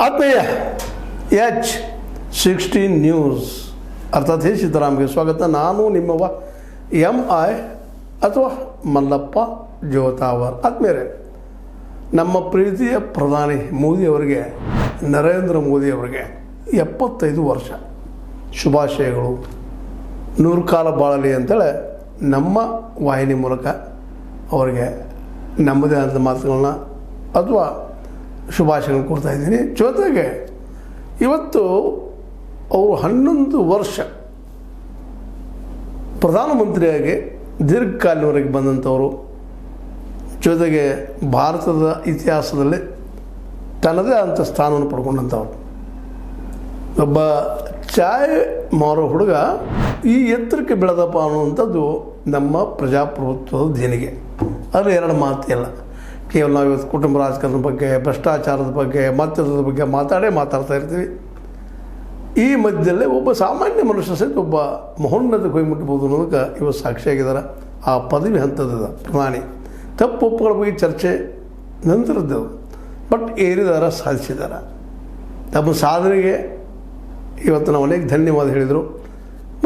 ಆತ್ಮೀಯ H16 news ಅರ್ಥಾತ್ ಸಿದ್ದರಾಮ್ಗೆ ಸ್ವಾಗತ. ನಾನು ನಿಮ್ಮವ MI ಅಥವಾ ಮಲ್ಲಪ್ಪ ಜೋತಾವರ್. ಆತ್ಮೀಯರೇ, ನಮ್ಮ ಪ್ರೀತಿಯ ಪ್ರಧಾನಿ ಮೋದಿಯವರಿಗೆ, ನರೇಂದ್ರ ಮೋದಿಯವರಿಗೆ 75 ವರ್ಷ ಶುಭಾಶಯಗಳು. 100 ಕಾಲ ಬಾಳಲಿ ಅಂತೇಳಿ ನಮ್ಮ ವಾಹಿನಿ ಮೂಲಕ ಅವರಿಗೆ ನಮ್ಮದೇ ಆದ ಮಾತುಗಳನ್ನ ಅಥವಾ ಶುಭಾಶಯಗಳನ್ನು ಕೊಡ್ತಾಯಿದ್ದೀನಿ. ಜೊತೆಗೆ ಇವತ್ತು ಅವರು 11 ವರ್ಷ ಪ್ರಧಾನಮಂತ್ರಿಯಾಗಿ ದೀರ್ಘಕಾಲದವರೆಗೆ ಬಂದಂಥವರು, ಜೊತೆಗೆ ಭಾರತದ ಇತಿಹಾಸದಲ್ಲಿ ತನ್ನದೇ ಆದಂಥ ಸ್ಥಾನವನ್ನು ಪಡ್ಕೊಂಡಂಥವ್ರು. ಒಬ್ಬ ಚಾಯ್ ಮಾರೋ ಹುಡುಗ ಈ ಎತ್ತರಕ್ಕೆ ಬೆಳೆದಪ್ಪ ಅನ್ನುವಂಥದ್ದು ನಮ್ಮ ಪ್ರಜಾಪ್ರಭುತ್ವದ ದೇಣಿಗೆ. ಅದು ಎರಡು ಮಾತಿಲ್ಲ. ಕೇವಲ ನಾವು ಇವತ್ತು ಕುಟುಂಬ ರಾಜಕಾರಣದ ಬಗ್ಗೆ, ಭ್ರಷ್ಟಾಚಾರದ ಬಗ್ಗೆ, ಮತ್ತದ ಬಗ್ಗೆ ಮಾತಾಡ್ತಾ ಇರ್ತೀವಿ. ಈ ಮಧ್ಯದಲ್ಲೇ ಒಬ್ಬ ಸಾಮಾನ್ಯ ಮನುಷ್ಯ ಸಹಿತ ಒಬ್ಬ ಮಹೋನ್ನತಕ್ಕೆ ಹೋಗಿ ಮುಟ್ಟಬಹುದು ಅನ್ನೋದಕ್ಕೆ ಇವತ್ತು ಸಾಕ್ಷಿಯಾಗಿದ್ದಾರೆ. ಆ ಪದವಿ ಹಂತದ ಪ್ರಧಾನಿ. ತಪ್ಪು ಒಪ್ಪುಗಳ ಬಗ್ಗೆ ಚರ್ಚೆ ನಂತರದ್ದು, ಬಟ್ ಏರಿದಾರ ಸಾಧಿಸಿದ್ದಾರೆ. ತಮ್ಮ ಸಾಧನೆಗೆ ಇವತ್ತು ನಾವು ಅನೇಕ ಧನ್ಯವಾದ ಹೇಳಿದರು.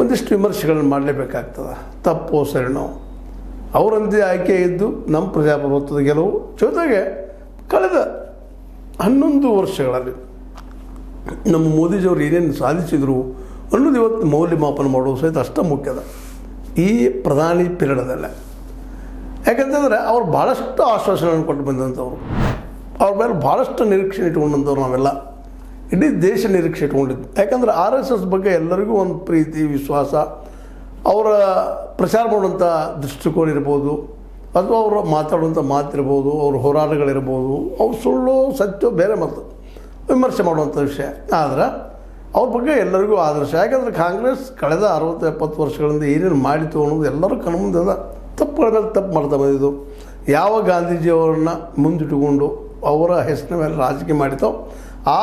ಒಂದಿಷ್ಟು ವಿಮರ್ಶೆಗಳನ್ನು ಮಾಡಲೇಬೇಕಾಗ್ತದೆ. ತಪ್ಪು ಸರಿನೋ ಅವರಂತೆ ಆಯ್ಕೆ ಇದ್ದು ನಮ್ಮ ಪ್ರಜಾಪ್ರಭುತ್ವದ ಗೆಲುವು. ಜೊತೆಗೆ ಕಳೆದ 11 ವರ್ಷಗಳಲ್ಲಿ ನಮ್ಮ ಮೋದಿಜಿಯವರು ಏನೇನು ಸಾಧಿಸಿದರು ಅನ್ನೋದು ಇವತ್ತು ಮೌಲ್ಯಮಾಪನ ಮಾಡೋದು ಸಹಿತ ಅಷ್ಟ ಮುಖ್ಯದ ಈ ಪ್ರಧಾನಿ ಪಿರಿಯಡದಲ್ಲೇ. ಯಾಕಂತಂದರೆ ಅವ್ರು ಭಾಳಷ್ಟು ಆಶ್ವಾಸನೆಗಳನ್ನು ಕೊಟ್ಟು ಬಂದಂಥವ್ರು, ಅವ್ರ ಮೇಲೆ ಭಾಳಷ್ಟು ನಿರೀಕ್ಷೆ ಇಟ್ಕೊಂಡಂಥವ್ರು. ನಾವೆಲ್ಲ ಇಡೀ ದೇಶ ನಿರೀಕ್ಷೆ ಇಟ್ಕೊಂಡಿದ್ದು. ಯಾಕಂದರೆ RSS ಬಗ್ಗೆ ಎಲ್ಲರಿಗೂ ಒಂದು ಪ್ರೀತಿ, ವಿಶ್ವಾಸ. ಅವರ ಪ್ರಚಾರ ಮಾಡುವಂಥ ದೃಷ್ಟಿಕೋನ ಇರ್ಬೋದು, ಅಥವಾ ಅವರು ಮಾತಾಡುವಂಥ ಮಾತಿರ್ಬೋದು, ಅವ್ರ ಹೋರಾಟಗಳಿರ್ಬೋದು, ಅವ್ರು ಸುಳ್ಳು ಸತ್ಯ ಬೇರೆ ಮತ್ತು ವಿಮರ್ಶೆ ಮಾಡುವಂಥ ವಿಷಯ. ಆದರೆ ಅವ್ರ ಬಗ್ಗೆ ಎಲ್ಲರಿಗೂ ಆದರ್ಶ. ಯಾಕಂದರೆ ಕಾಂಗ್ರೆಸ್ ಕಳೆದ 60-70 ವರ್ಷಗಳಿಂದ ಏನೇನು ಮಾಡಿತು ಅನ್ನೋದು ಎಲ್ಲರೂ ಕಣ್ಮುಂದೆ ತಪ್ಪುಗಳ ಮೇಲೆ ತಪ್ಪು ಮಾಡ್ತಾ ಬಂದಿದ್ದು. ಯಾವ ಗಾಂಧೀಜಿಯವರನ್ನು ಮುಂದಿಟ್ಟುಕೊಂಡು ಅವರ ಹೆಸರಿನ ಮೇಲೆ ರಾಜಕೀಯ ಮಾಡಿತೋ ಆ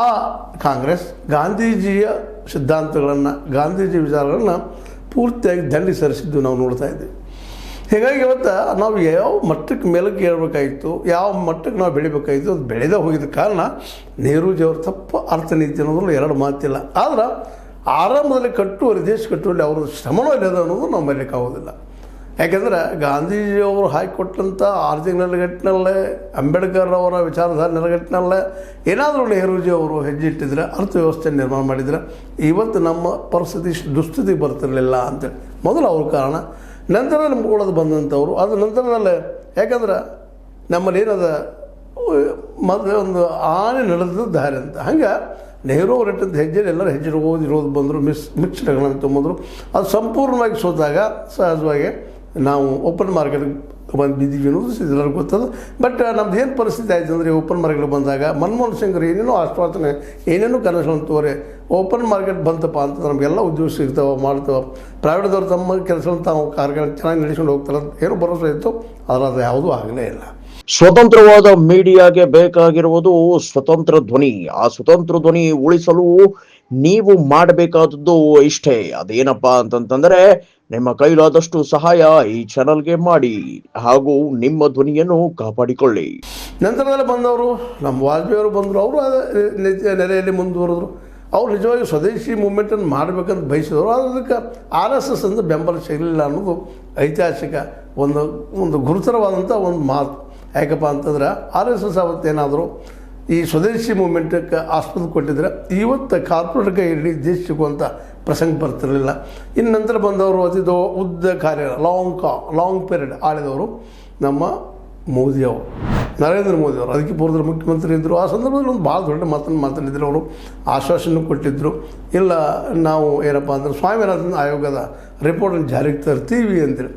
ಕಾಂಗ್ರೆಸ್ ಗಾಂಧೀಜಿಯ ಸಿದ್ಧಾಂತಗಳನ್ನು, ಗಾಂಧೀಜಿ ವಿಚಾರಗಳನ್ನು ಪೂರ್ತಿಯಾಗಿ ದಂಡಿ ಸರಿಸಿದ್ದು ನಾವು ನೋಡ್ತಾ ಇದ್ದೀವಿ. ಹೀಗಾಗಿ ಇವತ್ತು ನಾವು ಯಾವ ಮಟ್ಟಕ್ಕೆ ಮೇಲಕ್ಕೆ ಏಳಬೇಕಾಗಿತ್ತು, ಯಾವ ಮಟ್ಟಕ್ಕೆ ನಾವು ಬೆಳಿಬೇಕಾಗಿತ್ತು, ಅದು ಬೆಳೆದೇ ಹೋಗಿದ್ದ ಕಾರಣ ನೆಹರೂಜಿಯವ್ರ ತಪ್ಪು ಅರ್ಥನೀತಿ ಅನ್ನೋದ್ರಲ್ಲಿ ಎರಡು ಮಾತಿಲ್ಲ. ಆದ್ರೆ ಆರಂಭದಲ್ಲಿ ದೇಶ ಕಟ್ಟುವಲ್ಲಿ ಅವರ ಶ್ರಮನೂ ಇಲ್ಲದ ಅನ್ನೋದು ನಾವು ಮರೀಲಿಕ್ಕಾಗೋದಿಲ್ಲ. ಯಾಕೆಂದರೆ ಗಾಂಧೀಜಿಯವರು ಹಾಕಿಕೊಟ್ಟಂಥ 6 ತಿಂಗಳ ನೆಲೆಗಟ್ಟಿನಲ್ಲೇ, ಅಂಬೇಡ್ಕರ್ ಅವರ ವಿಚಾರಧಾರೆ ನೆಲೆಗಟ್ಟಿನಲ್ಲೇ ಏನಾದರೂ ನೆಹರೂಜಿಯವರು ಹೆಜ್ಜೆ ಇಟ್ಟಿದ್ರೆ, ಅರ್ಥವ್ಯವಸ್ಥೆ ನಿರ್ಮಾಣ ಮಾಡಿದರೆ ಇವತ್ತು ನಮ್ಮ ಪರಿಸ್ಥಿತಿ ದುಸ್ಥಿತಿಗೆ ಬರ್ತಿರಲಿಲ್ಲ ಅಂತೇಳಿ ಮೊದಲು ಅವ್ರ ಕಾರಣ. ನಂತರದಲ್ಲಿ ಮುಗಿಳೋದು ಬಂದಂಥವ್ರು. ಅದು ನಂತರದಲ್ಲೇ ಯಾಕಂದ್ರೆ ನಮ್ಮಲ್ಲಿ ಏನದ ಮೊದಲೇ ಒಂದು ಆನೆ ನಡೆದ ದಾರಿ ಅಂತ. ಹಂಗೆ ನೆಹರು ಅವರು ಇಟ್ಟಂಥ ಹೆಜ್ಜೆಯಲ್ಲಿ ಎಲ್ಲರೂ ಹೆಜ್ಜೆ ಇರೋದು ಬಂದರು, ಮಿಕ್ಸ್ಡ್ಗಳನ್ನು ತೊಗೊಂಬಂದರು. ಅದು ಸಂಪೂರ್ಣವಾಗಿ ಸೋತಾಗ ಸಹಜವಾಗಿ ನಾವು ಓಪನ್ ಮಾರ್ಕೆಟ್ಗೆ ಬಂದಿದ್ದೀವಿ ಅನ್ನೋದು ಎಲ್ಲರಿಗೂ ಗೊತ್ತದ. ಬಟ್ ನಮ್ದು ಏನು ಪರಿಸ್ಥಿತಿ ಆಯಿತು ಅಂದರೆ, ಓಪನ್ ಮಾರ್ಕೆಟ್ ಬಂದಾಗ ಮನಮೋಹನ್ ಸಿಂಗ್ರು ಏನೇನೋ ಆಶ್ವಾಸನೆ, ಏನೇನೋ ಕನಸುಗಳನ್ನು ತೋರೆ ಓಪನ್ ಮಾರ್ಕೆಟ್ ಬಂತಪ್ಪ ಅಂತ ನಮಗೆಲ್ಲ ಉದ್ಯೋಗ ಸಿಗ್ತಾವೆ, ಮಾಡ್ತಾವೆ. ಪ್ರೈವೇಟ್ದವ್ರು ತಮ್ಮ ಕೆಲಸವನ್ನು ತಾವು ಕಾರ್ಯಗಳನ್ನು ಚೆನ್ನಾಗಿ ನಡೆಸ್ಕೊಂಡು ಹೋಗ್ತಾರೆ, ಏನೋ ಭರವಸೆ ಇತ್ತು. ಆದರೆ ಅದು ಯಾವುದೂ ಆಗಲೇ ಇಲ್ಲ. ಸ್ವತಂತ್ರವಾದ ಮೀಡಿಯಾಗೆ ಬೇಕಾಗಿರುವುದು ಸ್ವತಂತ್ರ ಧ್ವನಿ. ಆ ಸ್ವತಂತ್ರ ಧ್ವನಿ ಉಳಿಸಲು ನೀವು ಮಾಡಬೇಕಾದದ್ದು ಇಷ್ಟೇ. ಅದೇನಪ್ಪಾ ಅಂತಂತಂದ್ರೆ, ನಿಮ್ಮ ಕೈಲಾದಷ್ಟು ಸಹಾಯ ಈ ಚಾನಲ್ಗೆ ಮಾಡಿ ಹಾಗೂ ನಿಮ್ಮ ಧ್ವನಿಯನ್ನು ಕಾಪಾಡಿಕೊಳ್ಳಿ. ನಂತರದಲ್ಲಿ ಬಂದವರು ನಮ್ಮ ವಾಜಪೇಯಿ ಅವರು ಬಂದರು. ಅವರು ನೆಲೆಯಲ್ಲಿ ಮುಂದುವರೆದ್ರು. ಅವ್ರು ನಿಜವಾಗಿ ಸ್ವದೇಶಿ ಮೂವ್ಮೆಂಟನ್ನು ಮಾಡಬೇಕಂತ ಬಯಸಿದವರು. ಅದಕ್ಕೆ RSS ಅಂತ ಬೆಂಬಲ ಸಿಗಲಿಲ್ಲ ಅನ್ನೋದು ಐತಿಹಾಸಿಕ ಒಂದು ಗುರುತರವಾದಂಥ ಒಂದು ಮಾತು. ಯಾಕಪ್ಪ ಅಂತಂದ್ರೆ RSS ಅವತ್ತೇನಾದರೂ ಈ ಸ್ವದೇಶಿ ಮೂವ್ಮೆಂಟಕ್ಕೆ ಆಸ್ಪದ ಕೊಟ್ಟಿದ್ರೆ ಇವತ್ತು ಕಾರ್ಪೊರೇಟ್ಗೆ ಇಡೀ ದೇಶ ಸಿಗುವಂಥ ಪ್ರಸಂಗ ಬರ್ತಿರಲಿಲ್ಲ. ಇನ್ನು ನಂತರ ಬಂದವರು ಅತಿದೋ ಉದ್ದ ಕಾರ್ಯ ಲಾಂಗ್ ಪೀರಿಯಡ್ ಆಳಿದವರು ನಮ್ಮ ಮೋದಿಯವರು, ನರೇಂದ್ರ ಮೋದಿಯವರು. ಅದಕ್ಕೆ ಪೂರ್ವದಲ್ಲಿ ಮುಖ್ಯಮಂತ್ರಿ ಇದ್ದರು. ಆ ಸಂದರ್ಭದಲ್ಲಿ ಒಂದು ಭಾಳ ದೊಡ್ಡ ಮಾತನಾಡಿದ್ರು. ಅವರು ಆಶ್ವಾಸನೆ ಕೊಟ್ಟಿದ್ದರು. ಇಲ್ಲ, ನಾವು ಏನಪ್ಪ ಅಂದ್ರೆ ಸ್ವಾಮಿನಾಥನ್ ಆಯೋಗದ ರಿಪೋರ್ಟನ್ನು ಜಾರಿಗೆ ತರ್ತೀವಿ ಅಂತೇಳಿ.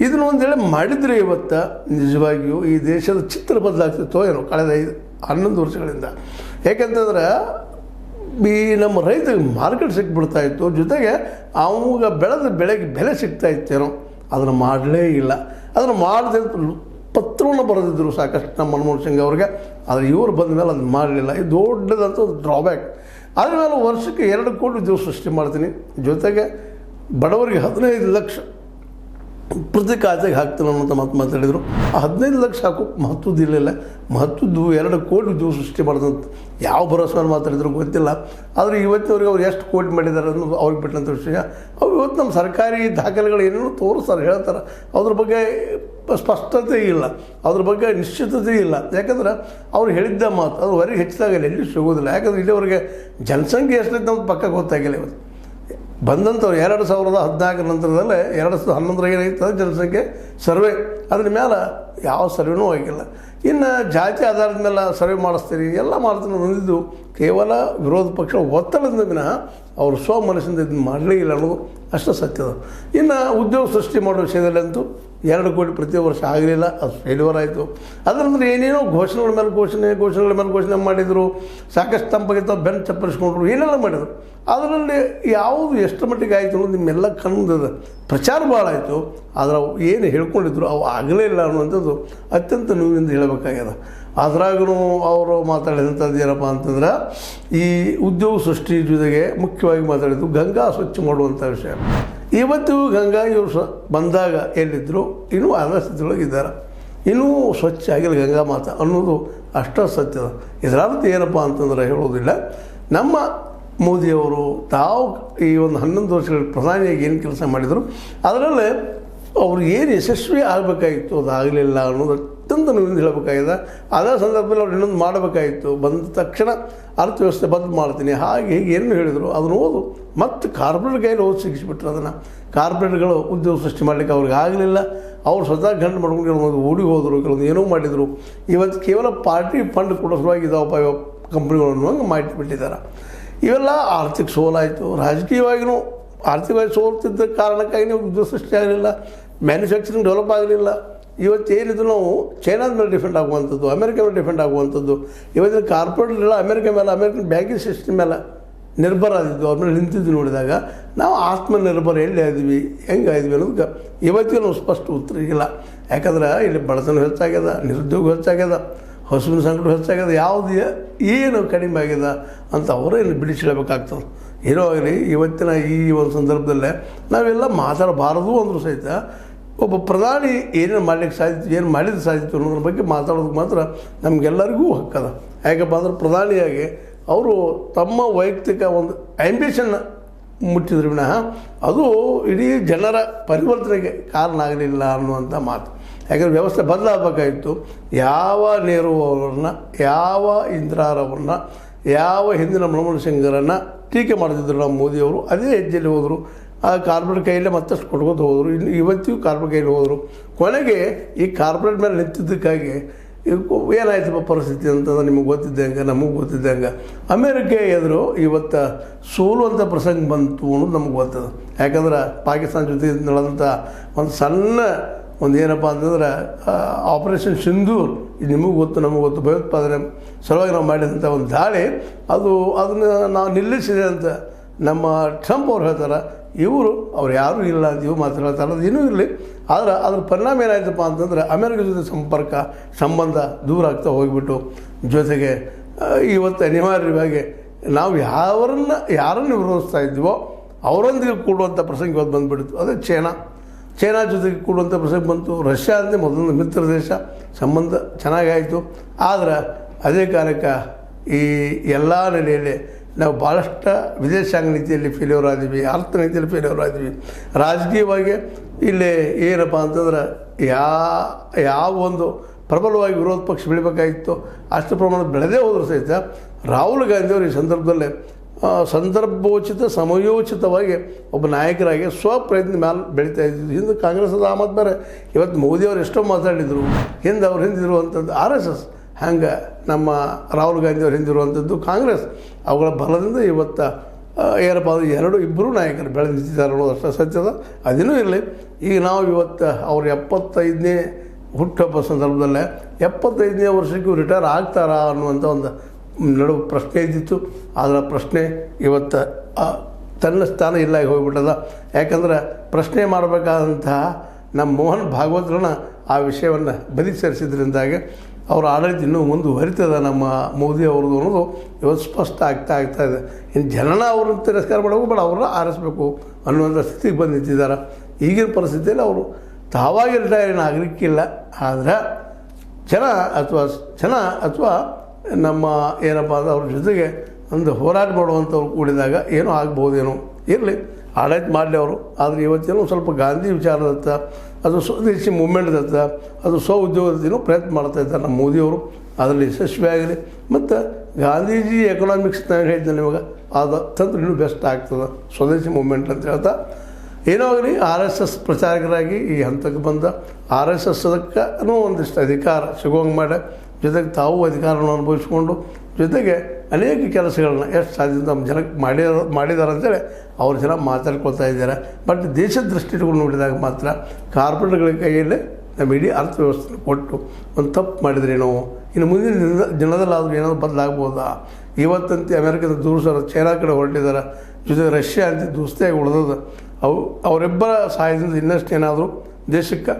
ಇದನ್ನು ಒಂದೇಳೆ ಮಾಡಿದರೆ ಇವತ್ತು ನಿಜವಾಗಿಯೂ ಈ ದೇಶದ ಚಿತ್ರ ಬದಲಾಗ್ತಿತ್ತೋ ಏನೋ ಕಳೆದ 11 ವರ್ಷಗಳಿಂದ. ಯಾಕೆಂತಂದ್ರೆ ಈ ನಮ್ಮ ರೈತರಿಗೆ ಮಾರ್ಕೆಟ್ ಸಿಕ್ಬಿಡ್ತಾಯಿತ್ತು, ಜೊತೆಗೆ ಅವಾಗ ಬೆಳೆದ ಬೆಳೆಗೆ ಬೆಲೆ ಸಿಗ್ತಾಯಿತ್ತೇನೋ. ಅದನ್ನು ಮಾಡಲೇ ಇಲ್ಲ. ಅದನ್ನು ಮಾಡದೆ ಪತ್ರವನ್ನು ಬರೆದಿದ್ದರು ಸಾಕಷ್ಟು ನಮ್ಮ ಮನಮೋಹನ್ ಸಿಂಗ್ ಅವ್ರಿಗೆ. ಆದರೆ ಇವರು ಬಂದ ಮೇಲೆ ಅದನ್ನು ಮಾಡಲಿಲ್ಲ. ಇದು ದೊಡ್ಡದಂಥ ಒಂದು ಡ್ರಾಬ್ಯಾಕ್. ಅದ್ರ ಮೇಲೆ ವರ್ಷಕ್ಕೆ 2 ಕೋಟಿ ಉದ್ಯೋಗ ಸೃಷ್ಟಿ ಮಾಡ್ತೀನಿ, ಜೊತೆಗೆ ಬಡವರಿಗೆ 15 ಲಕ್ಷ ಪ್ರತಿ ಖಾತೆಗೆ ಹಾಕ್ತಾನೆ ಅನ್ನೋಂಥ ಮಾತು ಮಾತಾಡಿದರು. ಆ 15 ಲಕ್ಷ ಹಾಕು ಮಹತ್ವದ್ದು ಇರಲಿಲ್ಲ, ಮಹತ್ವದ್ದು 2 ಕೋಟಿ ಉದ್ಯೋಗ ಸೃಷ್ಟಿ ಮಾಡೋದಂತ ಯಾವ ಭರವಸೆ ಮಾತಾಡಿದ್ರು ಗೊತ್ತಿಲ್ಲ. ಆದರೆ ಇವತ್ತಿನವರೆಗೆ ಅವ್ರು ಎಷ್ಟು ಕೋಟಿ ಮಾಡಿದ್ದಾರೆ ಅನ್ನೋದು ಅವ್ರಿಗೆ ಬಿಟ್ಟಂಥ ವಿಷಯ. ಅವ್ರು ಇವತ್ತು ನಮ್ಮ ಸರ್ಕಾರಿ ದಾಖಲೆಗಳು ಏನೇನೋ ತೋರಿಸ್ತಾರೆ, ಹೇಳ್ತಾರೆ, ಅದ್ರ ಬಗ್ಗೆ ಸ್ಪಷ್ಟತೆ ಇಲ್ಲ, ಅದ್ರ ಬಗ್ಗೆ ನಿಶ್ಚಿತತೆ ಇಲ್ಲ. ಯಾಕಂದ್ರೆ ಅವ್ರು ಹೇಳಿದ್ದ ಮಾತು ಅದು ಹೊರಗೆ ಹೆಚ್ಚಿದಾಗಲ್ಲ, ಎಲ್ಲಿ ಸಿಗೋದಿಲ್ಲ. ಯಾಕಂದ್ರೆ ಇಲ್ಲಿವರೆಗೆ ಜನಸಂಖ್ಯೆ ಎಷ್ಟೈತೆ ನಮ್ಗೆ ಪಕ್ಕ ಗೊತ್ತಾಗಿಲ್ಲ. ಇವತ್ತು ಬಂದಂಥವ್ರು 2014 ನಂತರದಲ್ಲೇ 2011 ಏನಾಯ್ತು ಜನಸಂಖ್ಯೆ ಸರ್ವೆ, ಅದ್ರ ಮೇಲೆ ಯಾವ ಸರ್ವೆನೂ ಆಗಿಲ್ಲ. ಇನ್ನು ಜಾತಿ ಆಧಾರದ ಮೇಲೆ ಸರ್ವೆ ಮಾಡಿಸ್ತೀರಿ ಎಲ್ಲ ಮಾಡ್ತೀನಿ ಬಂದಿದ್ದು ಕೇವಲ ವಿರೋಧ ಪಕ್ಷ ಒತ್ತಡದಿಂದ ವಿನಃ ಅವರು ಮನಸ್ಸಿಂದ ಇದನ್ನು ಮಾಡಲೇ ಇಲ್ಲ ಅನ್ನೋದು ಅಷ್ಟು ಸತ್ಯದ. ಇನ್ನು ಉದ್ಯೋಗ ಸೃಷ್ಟಿ ಮಾಡೋ ವಿಷಯದಲ್ಲಂತೂ 2 ಕೋಟಿ ಪ್ರತಿ ವರ್ಷ ಆಗಲಿಲ್ಲ, ಅದು ಫೇಲ್ಯೂರ್ ಆಯಿತು. ಅದರಂದ್ರೆ ಏನೇನೋ ಘೋಷಣೆಗಳ ಮೇಲೆ ಘೋಷಣೆ ಮಾಡಿದರು, ಸಾಕಷ್ಟು ತಂಪಾಗಿತ್ತು, ಬೆನ್ನು ಚಪ್ಪರಿಸ್ಕೊಂಡ್ರು, ಏನೆಲ್ಲ ಮಾಡಿದರು. ಅದರಲ್ಲಿ ಯಾವುದು ಎಷ್ಟು ಮಟ್ಟಿಗೆ ಆಯಿತು ಅನ್ನೋದು ನಿಮ್ಮೆಲ್ಲ ಕಣ್ಣದ ಪ್ರಚಾರ ಭಾಳ ಆಯಿತು. ಆದರೆ ಅವು ಏನು ಹೇಳ್ಕೊಂಡಿದ್ರು ಅವು ಆಗಲೇ ಇಲ್ಲ ಅನ್ನುವಂಥದ್ದು ಅತ್ಯಂತ ನೋವಿಂದ ಹೇಳಬೇಕಾಗ್ಯದ. ಅದ್ರಾಗೂ ಅವರು ಮಾತಾಡಿದಂಥದ್ದು ಏನಪ್ಪ ಅಂತಂದ್ರೆ ಈ ಉದ್ಯೋಗ ಸೃಷ್ಟಿ ಜೊತೆಗೆ ಮುಖ್ಯವಾಗಿ ಮಾತಾಡಿದ್ದು ಗಂಗಾ ಸ್ವಚ್ಛ ಮಾಡುವಂಥ ವಿಷಯ. ಇವತ್ತು ಗಂಗಾ ಇವರು ಬಂದಾಗ ಎಲ್ಲಿದ್ದರು ಇನ್ನೂ ಅರ್ಧ ಸ್ಥಿತಿಯೊಳಗಿದ್ದಾರೆ, ಇನ್ನೂ ಸ್ವಚ್ಛ ಆಗಿಲ್ಲ ಗಂಗಾ ಮಾತಾ ಅನ್ನೋದು ಅಷ್ಟೇ ಸತ್ಯದ. ಇದರರ್ಥ ಏನಪ್ಪ ಅಂತಂದ್ರೆ ಹೇಳೋದಿಲ್ಲ, ನಮ್ಮ ಮೋದಿಯವರು ತಾವು ಈ ಒಂದು 11 ವರ್ಷಗಳ ಪ್ರಧಾನಿಯಾಗಿ ಏನು ಕೆಲಸ ಮಾಡಿದರು ಅದರಲ್ಲೇ ಅವ್ರು ಏನು ಯಶಸ್ವಿ ಆಗಬೇಕಾಗಿತ್ತು ಅದು ಆಗಲಿಲ್ಲ ಅನ್ನೋದು ಅತ್ಯಂತ ನೋವಿಂದ ಹೇಳಬೇಕಾಗಿದೆ. ಅದೇ ಸಂದರ್ಭದಲ್ಲಿ ಅವ್ರು ಇನ್ನೊಂದು ಮಾಡಬೇಕಾಗಿತ್ತು, ಬಂದ ತಕ್ಷಣ ಅರ್ಥವ್ಯವಸ್ಥೆ ಬದಲು ಮಾಡ್ತೀನಿ ಹಾಗೆ ಹೀಗೆ ಏನು ಹೇಳಿದರು ಅದನ್ನು ಓದು ಮತ್ತು ಕಾರ್ಪೊರೇಟ್ ಕೈಯಲ್ಲಿ ಓದಿ ಸಿಗಿಸ್ಬಿಟ್ರು. ಅದನ್ನು ಕಾರ್ಪೊರೇಟ್ಗಳು ಉದ್ಯೋಗ ಸೃಷ್ಟಿ ಮಾಡಲಿಕ್ಕೆ ಅವ್ರಿಗೆ ಆಗಲಿಲ್ಲ. ಅವ್ರು ಸ್ವತಃ ಗಂಟು ಮಾಡ್ಕೊಂಡು ಕೆಲವೊಂದು ಓಡಿ ಹೋದರು, ಕೆಲವೊಂದು ಏನೋ ಮಾಡಿದರು. ಇವತ್ತು ಕೇವಲ ಪಾರ್ಟಿ ಫಂಡ್ ಕೊಡೋ ಸಲುವಾಗಿ ಇದಾವಪ್ಪ ಕಂಪ್ನಿಗಳನ್ನು ಹಂಗೆ ಮಾಡಿಬಿಟ್ಟಿದ್ದಾರೆ. ಇವೆಲ್ಲ ಆರ್ಥಿಕ ಸೋಲಾಯಿತು. ರಾಜಕೀಯವಾಗಿಯೂ ಆರ್ಥಿಕವಾಗಿ ಸೋಲ್ತಿದ್ದ ಕಾರಣಕ್ಕಾಗಿ ಉದ್ಯೋಗ ಸೃಷ್ಟಿ ಆಗಲಿಲ್ಲ, ಮ್ಯಾನುಫ್ಯಾಕ್ಚರಿಂಗ್ ಡೆವಲಪ್ ಆಗಲಿಲ್ಲ. ಇವತ್ತೇನಿದ್ರು ನಾವು ಚೈನಾದ ಮೇಲೆ ಡಿಪೆಂಡ್ ಆಗುವಂಥದ್ದು, ಅಮೆರಿಕ ಮೇಲೆ ಡಿಪೆಂಡ್ ಆಗುವಂಥದ್ದು. ಇವತ್ತಿನ ಕಾರ್ಪೊರೇಟ್ರೆಲ್ಲ ಅಮೆರಿಕ ಮೇಲೆ, ಅಮೆರಿಕನ್ ಬ್ಯಾಂಕಿಂಗ್ ಸಿಸ್ಟಮ್ ಮೇಲೆ ನಿರ್ಭರ ಆಗಿದ್ದು, ಅವ್ರ ಮೇಲೆ ನಿಂತಿದ್ದು ನೋಡಿದಾಗ ನಾವು ಆತ್ಮನಿರ್ಭರ ಎಲ್ಲಿ ಆದ್ವಿ ಹೆಂಗೆ ಆದ್ವಿ ಅನ್ನೋದಕ್ಕೆ ಇವತ್ತಿಗೂ ನಾವು ಸ್ಪಷ್ಟ ಉತ್ತರ ಇಲ್ಲ. ಯಾಕಂದ್ರೆ ಇಲ್ಲಿ ಬಡತನ ಹೆಚ್ಚಾಗ್ಯದ, ನಿರುದ್ಯೋಗ ಹೆಚ್ಚಾಗ್ಯದ, ಹಸುವಿನ ಸಂಕಟ ಹೆಚ್ಚಾಗ್ಯದ, ಯಾವುದು ಏನು ಕಡಿಮೆ ಆಗ್ಯದ ಅಂತ ಅವರೇ ಇಲ್ಲಿ ಬಿಡಿಸಿಡಬೇಕಾಗ್ತದೆ. ಏನೋ ಆಗಲಿ ಇವತ್ತಿನ ಈ ಒಂದು ಸಂದರ್ಭದಲ್ಲೇ ನಾವೆಲ್ಲ ಮಾತಾಡಬಾರದು ಅಂದರೂ ಸಹಿತ ಒಬ್ಬ ಪ್ರಧಾನಿ ಏನೇನು ಮಾಡಲಿಕ್ಕೆ ಸಾಧಿತು, ಏನು ಮಾಡಿದ್ರೆ ಸಾಧಿತು ಅನ್ನೋದ್ರ ಬಗ್ಗೆ ಮಾತಾಡೋದಕ್ಕೆ ಮಾತ್ರ ನಮಗೆಲ್ಲರಿಗೂ ಹಕ್ಕದ. ಯಾಕಪ್ಪ ಅಂದ್ರೆ ಪ್ರಧಾನಿಯಾಗಿ ಅವರು ತಮ್ಮ ವೈಯಕ್ತಿಕ ಒಂದು ಆ್ಯಂಬಿಷನ್ನ ಮುಟ್ಟಿದ್ರು ವಿನಃ ಅದು ಇಡೀ ಜನರ ಪರಿವರ್ತನೆಗೆ ಕಾರಣ ಆಗಲಿಲ್ಲ ಅನ್ನುವಂಥ ಮಾತು. ಯಾಕಂದರೆ ವ್ಯವಸ್ಥೆ ಬದಲಾಗಬೇಕಾಗಿತ್ತು. ಯಾವ ನೆಹರು ಅವರನ್ನ, ಯಾವ ಇಂದಿರಾರವ್ರನ್ನ, ಯಾವ ಹಿಂದಿನ ಮನಮೋಹನ್ ಸಿಂಗರನ್ನು ಟೀಕೆ ಮಾಡ್ತಿದ್ರು ನಮ್ಮ ಮೋದಿಯವರು, ಅದೇ ಹೆಜ್ಜೆಯಲ್ಲಿ ಹೋದರು. ಆ ಕಾರ್ಪೊರೇಟ್ ಕೈಯಲ್ಲೇ ಮತ್ತಷ್ಟು ಕೊಟ್ಕೋತ ಹೋದರು. ಇನ್ನು ಇವತ್ತಿಗೂ ಕಾರ್ಪೊರೇಟ್ ಕೈಯಲ್ಲಿ ಹೋದರು. ಕೊನೆಗೆ ಈ ಕಾರ್ಪೊರೇಟ್ ಮೇಲೆ ನಿಂತಿದ್ದಕ್ಕಾಗಿ ಏನಾಯ್ತಪ್ಪ ಪರಿಸ್ಥಿತಿ ಅಂತಂದ್ರೆ ನಿಮಗೆ ಗೊತ್ತಿದ್ದಂಗೆ, ನಮಗೆ ಗೊತ್ತಿದ್ದಂಗೆ ಅಮೇರಿಕೆ ಎದುರು ಇವತ್ತು ಸೋಲುವಂಥ ಪ್ರಸಂಗ ಬಂತು ಅನ್ನೋದು ನಮಗೆ ಗೊತ್ತದ. ಯಾಕಂದ್ರೆ ಪಾಕಿಸ್ತಾನ ಜೊತೆ ನಡೆದಂಥ ಒಂದು ಸಣ್ಣ ಒಂದು ಏನಪ್ಪ ಅಂತಂದ್ರೆ ಆಪರೇಷನ್ ಸಿಂಧೂರ್, ಇದು ನಿಮಗೂ ಗೊತ್ತು ನಮಗೂ ಗೊತ್ತು, ಭಯೋತ್ಪಾದನೆ ಸಲುವಾಗಿ ನಾವು ಮಾಡಿದಂಥ ಒಂದು ದಾಳಿ ಅದನ್ನು ನಾವು ನಿಲ್ಲಿಸಿದೆ ಅಂತ ನಮ್ಮ ಟ್ರಂಪ್ ಅವ್ರು ಹೇಳ್ತಾರೆ. ಇವರು ಅವ್ರು ಯಾರೂ ಇಲ್ಲ ಅಂತ ಇವು ಮಾತಾಡ್ತಾರೆ. ಅದು ಏನೂ ಇರಲಿ, ಆದರೆ ಅದ್ರ ಪರಿಣಾಮ ಏನಾಯ್ತಪ್ಪ ಅಂತಂದರೆ ಅಮೆರಿಕ ಜೊತೆ ಸಂಬಂಧ ದೂರ ಆಗ್ತಾ ಹೋಗಿಬಿಟ್ಟು, ಜೊತೆಗೆ ಇವತ್ತು ಅನಿವಾರ್ಯವಾಗಿ ನಾವು ಯಾರನ್ನು ವಿರೋಧಿಸ್ತಾ ಇದ್ದೀವೋ ಅವರೊಂದಿಗೆ ಕೂಡುವಂಥ ಪ್ರಸಂಗ ಇವತ್ತು ಬಂದುಬಿಡ್ತು. ಅದೇ ಚೈನಾ ಜೊತೆಗೆ ಕೂಡುವಂಥ ಪ್ರಸಂಗ ಬಂತು. ರಷ್ಯಾ ಅಂದರೆ ಮೊದಲೊಂದು ಮಿತ್ರ ದೇಶ, ಸಂಬಂಧ ಚೆನ್ನಾಗಾಯಿತು. ಆದರೆ ಅದೇ ಕಾಲಕ್ಕೆ ಈ ಎಲ್ಲ ನೆಲೆಯಲ್ಲಿ ನಾವು ಭಾಳಷ್ಟು ವಿದೇಶಾಂಗ ನೀತಿಯಲ್ಲಿ ಫೇಲ್ಯೂರ್ ಆದೀವಿ, ಅರ್ಥ ನೀತಿಯಲ್ಲಿ ಫೇಲ್ಯೂರ್ ಆದೀವಿ. ರಾಜಕೀಯವಾಗಿ ಇಲ್ಲಿ ಏನಪ್ಪ ಅಂತಂದ್ರೆ ಯಾವ ಒಂದು ಪ್ರಬಲವಾಗಿ ವಿರೋಧ ಪಕ್ಷ ಬೆಳಿಬೇಕಾಗಿತ್ತು ಅಷ್ಟು ಪ್ರಮಾಣದ ಬೆಳೆದೇ ಹೋದರೂ ಸಹಿತ ರಾಹುಲ್ ಗಾಂಧಿಯವರು ಈ ಸಂದರ್ಭದಲ್ಲೇ ಸಂದರ್ಭೋಚಿತ ಸಮಯೋಚಿತವಾಗಿ ಒಬ್ಬ ನಾಯಕರಾಗಿ ಸ್ವಪ್ರಯತ್ನ ಮೇಲೆ ಬೆಳೀತಾ ಇದ್ದಿದ್ದು. ಹಿಂದೆ ಕಾಂಗ್ರೆಸ್ದ ಆಮದ್ ಬೇರೆ. ಇವತ್ತು ಮೋದಿಯವರು ಎಷ್ಟೋ ಮಾತಾಡಿದರು, ಅವ್ರು ಹಿಂದಿರುವಂಥದ್ದು RSS, ಹಂಗೆ ನಮ್ಮ ರಾಹುಲ್ ಗಾಂಧಿಯವ್ರು ಹಿಂದಿರುವಂಥದ್ದು ಕಾಂಗ್ರೆಸ್. ಅವುಗಳ ಬಲದಿಂದ ಇವತ್ತು ಏನಪ್ಪ ಅದು ಇಬ್ಬರು ನಾಯಕರು ಬೆಳೆದು ನಿಂತಿದ್ದಾರೆ ಅನ್ನೋದು ಅಷ್ಟೇ ಸತ್ಯದ. ಅದೇನೂ ಇರಲಿ. ಈಗ ನಾವು ಇವತ್ತು ಅವ್ರ 75ನೇ ಹುಟ್ಟುಹಬ್ಬ ಸಂದರ್ಭದಲ್ಲೇ 75ನೇ ವರ್ಷಕ್ಕೂ ರಿಟೈರ್ ಆಗ್ತಾರಾ ಅನ್ನುವಂಥ ಒಂದು ನಡುವೆ ಪ್ರಶ್ನೆ ಇದ್ದಿತ್ತು. ಆದರೆ ಪ್ರಶ್ನೆ ಇವತ್ತು ತನ್ನ ಸ್ಥಾನ ಇಲ್ಲಾಗಿ ಹೋಗಿಬಿಟ್ಟದ. ಯಾಕಂದ್ರೆ ಪ್ರಶ್ನೆ ಮಾಡಬೇಕಾದಂತಹ ನಮ್ಮ ಮೋಹನ್ ಭಾಗವತರನ್ನ ಆ ವಿಷಯವನ್ನು ಬದಿ ಸೇರಿಸಿದ್ರಿಂದಾಗಿ ಅವರ ಆಡಳಿತ ಇನ್ನೂ ಮುಂದುವರಿತದ ನಮ್ಮ ಮೋದಿ ಅವ್ರದ್ದು ಅನ್ನೋದು ಇವತ್ತು ಸ್ಪಷ್ಟ ಆಗ್ತಾ ಇದೆ. ಇನ್ನು ಜನನ ಅವ್ರನ್ನ ತಿರಸ್ಕಾರ ಮಾಡೋದು ಬೇಡ, ಅವ್ರನ್ನ ಆರಿಸ್ಬೇಕು ಅನ್ನುವಂಥ ಸ್ಥಿತಿಗೆ ಬಂದು ನಿಂತಿದ್ದಾರೆ. ಈಗಿನ ಪರಿಸ್ಥಿತಿಯಲ್ಲಿ ಅವರು ತಾವಾಗಿ ರಿಟೈರ್ ಏನು ಆಗಲಿಕ್ಕಿಲ್ಲ. ಆದರೆ ಜನ ಅಥವಾ ನಮ್ಮ ಏನಪ್ಪ ಅಂದ್ರೆ ಅವ್ರ ಜೊತೆಗೆ ಒಂದು ಹೋರಾಟ ಮಾಡುವಂಥವ್ರು ಕೂಡಿದಾಗ ಏನೋ ಆಗ್ಬೋದೇನೋ. ಇರಲಿ, ಆಡಳಿತ ಮಾಡಲಿ ಅವರು. ಆದರೆ ಇವತ್ತೇನೋ ಸ್ವಲ್ಪ ಗಾಂಧಿ ವಿಚಾರದತ್ತ, ಅದು ಸ್ವದೇಶಿ ಮೂವ್ಮೆಂಟ್ದತ್ತ, ಅದು ಸ್ವ ಉದ್ಯೋಗದತ್ತೇನೋ ಪ್ರಯತ್ನ ಮಾಡ್ತಾ ಇದ್ದಾರೆ ನಮ್ಮ ಮೋದಿಯವರು. ಅದರಲ್ಲಿ ಯಶಸ್ವಿಯಾಗಲಿ. ಮತ್ತು ಗಾಂಧೀಜಿ ಎಕನಾಮಿಕ್ಸ್ ನಾನು ಹೇಳಿದ್ದೆ ನಿಮಗೆ, ಅದು ತಂದ್ರೆ ಇನ್ನೂ ಬೆಸ್ಟ್ ಆಗ್ತದೆ ಸ್ವದೇಶಿ ಮೂವ್ಮೆಂಟ್ ಅಂತ ಹೇಳ್ತಾ. ಏನೋ ಆಗಲಿ, RSS ಪ್ರಚಾರಕರಾಗಿ ಈ ಹಂತಕ್ಕೆ ಬಂದ RSS ಅದಕ್ಕೂ ಒಂದಿಷ್ಟು ಅಧಿಕಾರ ಸಿಗೋಂಗೆ ಮಾಡಿ, ಜೊತೆಗೆ ತಾವು ಅಧಿಕಾರವನ್ನು ಅನುಭವಿಸ್ಕೊಂಡು, ಜೊತೆಗೆ ಅನೇಕ ಕೆಲಸಗಳನ್ನ ಎಷ್ಟು ಸಾಧ್ಯ ನಮ್ಮ ಜನಕ್ಕೆ ಮಾಡಿದ್ದಾರೆ ಅಂತೇಳಿ ಅವ್ರ ಜನ ಮಾತಾಡ್ಕೊಳ್ತಾ ಇದ್ದಾರೆ. ಬಟ್ ದೇಶದ ದೃಷ್ಟಿ ಇಟ್ಕೊಂಡು ನೋಡಿದಾಗ ಮಾತ್ರ ಕಾರ್ಪೊರೇಟ್ಗಳ ಕೈಯಲ್ಲೇ ನಮ್ಮ ಇಡೀ ಅರ್ಥವ್ಯವಸ್ಥೆ ಕೊಟ್ಟು ಒಂದು ತಪ್ಪು ಮಾಡಿದ್ರಿ ನಾವು. ಇನ್ನು ಮುಂದಿನ ದಿನದಲ್ಲಾದರೂ ಏನಾದರೂ ಬದಲಾಗ್ಬೋದಾ? ಇವತ್ತಂತೆ ಅಮೆರಿಕದ ದೂರ ಚೈನಾ ಕಡೆ ಹೊರಟಿದ್ದಾರೆ, ಜೊತೆಗೆ ರಷ್ಯಾ ಅಂತ ದೋಸ್ತಿಯಾಗಿ ಉಳಿದದ. ಅವರಿಬ್ಬರ ಸಹಾಯದಿಂದ ಇನ್ನಷ್ಟು ಏನಾದರೂ ದೇಶಕ್ಕೆ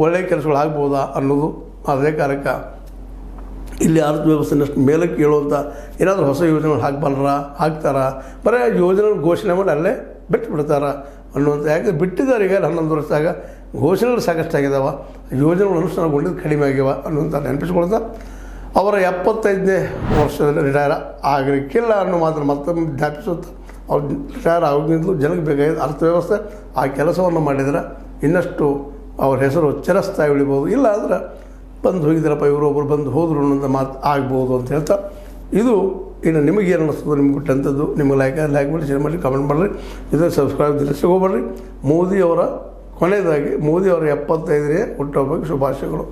ಒಳ್ಳೆಯ ಕೆಲಸಗಳು ಆಗ್ಬೋದಾ ಅನ್ನೋದು. ಅದೇ ಕಾರಣಕ್ಕೆ ಇಲ್ಲಿ ಅರ್ಥವ್ಯವಸ್ಥೆನಷ್ಟು ಮೇಲಕ್ಕೆ ಹೇಳುವಂಥ ಏನಾದರೂ ಹೊಸ ಯೋಜನೆಗಳು ಹಾಕ್ತಾರ, ಬರೀ ಯೋಜನೆಗಳು ಘೋಷಣೆ ಮಾಡಿ ಅಲ್ಲೇ ಬಿಟ್ಟು ಬಿಡ್ತಾರೆ ಅನ್ನುವಂಥ. ಯಾಕೆ ಬಿಟ್ಟಿದ್ದಾರೆ ಈಗ 11 ವರ್ಷದಾಗ ಘೋಷಣೆಗಳು ಸಾಕಷ್ಟಾಗಿದ್ದಾವೆ, ಯೋಜನೆಗಳು ಅನುಷ್ಠಾನಗೊಂಡಿದ್ದು ಕಡಿಮೆ ಆಗ್ಯಾವ ಅನ್ನುವಂಥ ನೆನಪಿಸ್ಕೊಳ್ತಾ ಅವರ 75ನೇ ವರ್ಷದಲ್ಲಿ ರಿಟೈರ್ ಆಗಲಿಕ್ಕಿಲ್ಲ ಅನ್ನೋ ಮಾತ್ರ ಮತ್ತೊಮ್ಮೆ ಜ್ಞಾಪಿಸುತ್ತಾ, ಅವ್ರು ರಿಟೈರ್ ಆಗೋದ್ರಿಂದಲೂ ಜನಕ್ಕೆ ಬೇಕಾಗಿದ್ದು ಅರ್ಥವ್ಯವಸ್ಥೆ ಆ ಕೆಲಸವನ್ನು ಮಾಡಿದರೆ ಇನ್ನಷ್ಟು ಅವ್ರ ಹೆಸರು ಚಿರಸ್ಥಾಯಿ ಉಳಿಬೋದು. ಇಲ್ಲ ಅಂದ್ರೆ ಬಂದು ಹೋಗಿದ್ದಾರಪ್ಪ ಇವರೊಬ್ಬರು ಬಂದು ಹೋದರು ಅನ್ನೋಂಥ ಮಾತು ಆಗ್ಬೋದು ಅಂತ ಹೇಳ್ತಾ, ಇದು ಇನ್ನು ನಿಮಗೆ ಏನು ಅನ್ನಿಸ್ತದೆ ನಿಮ್ಗೆ ಬಿಟ್ಟಂಥದ್ದು. ನಿಮಗೆ ಲೈಕ್ ಮಾಡಿ, ಶೇರ್ ಮಾಡಿ, ಕಮೆಂಟ್ ಮಾಡಿರಿ, ಇದನ್ನು ಸಬ್ಸ್ಕ್ರೈಬ್ ಸಿಗೋಬೇಡ್ರಿ. ಮೋದಿಯವರ ಕೊನೆಯದಾಗಿ ಮೋದಿಯವರ 75ನೇ ಹುಟ್ಟುಹಬ್ಬಕ್ಕೆ ಶುಭಾಶಯಗಳು.